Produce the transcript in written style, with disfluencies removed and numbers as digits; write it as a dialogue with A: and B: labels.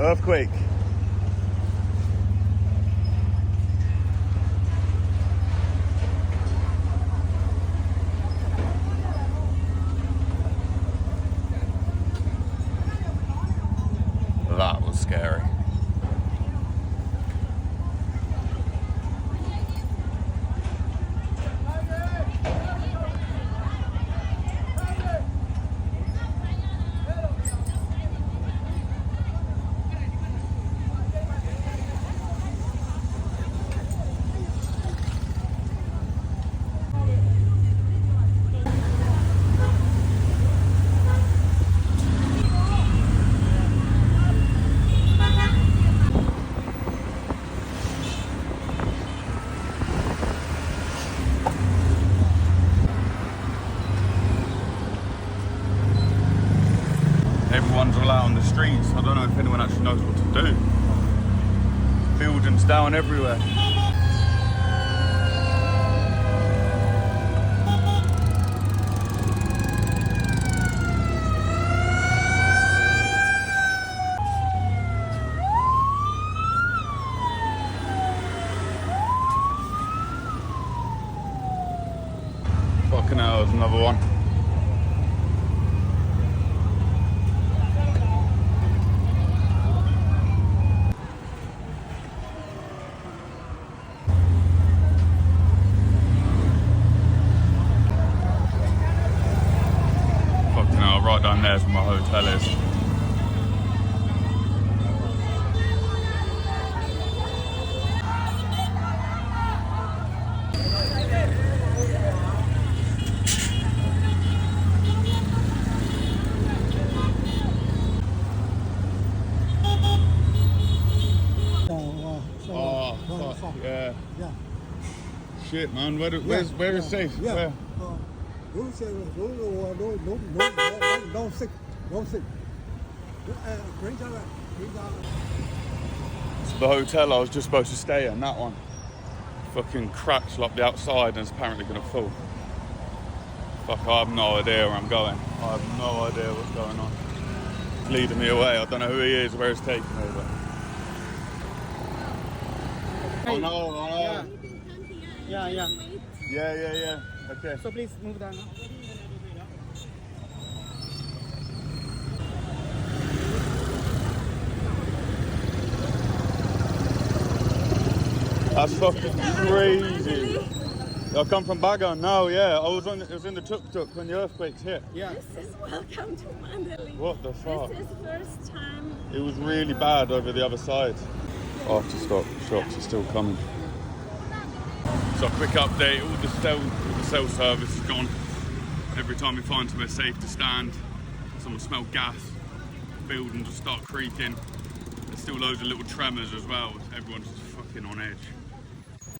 A: Earthquake. That was scary. Everyone's all out on the streets. I don't know if anyone actually knows what to do. Buildings down everywhere. Fucking hell, there's another one. Right down there's where my hotel is. Oh, fuck, yeah. Shit, man, where is safe?
B: Yeah.
A: Where?
B: Don't sit.
A: So the hotel I was just supposed to stay in, that one, fucking cracks like the outside and it's apparently gonna fall. Fuck, I have no idea where I'm going. I have no idea what's going on. It's leading me away. I don't know who he is, where he's taking me, but... Oh no, oh no. Yeah. Okay.
C: So please move down.
A: That's fucking crazy. I come from Bagan now, yeah. It was in the tuk-tuk when the earthquakes hit.
C: Yeah.
D: This is welcome to Mandalay.
A: What the fuck?
D: This is first time.
A: It was really bad over the other side. After stop, shops are still coming. So a quick update, all the cell service is gone. Every time we find somewhere safe to stand, someone smell gas, buildings just start creaking. There's still loads of little tremors as well. Everyone's just fucking on edge.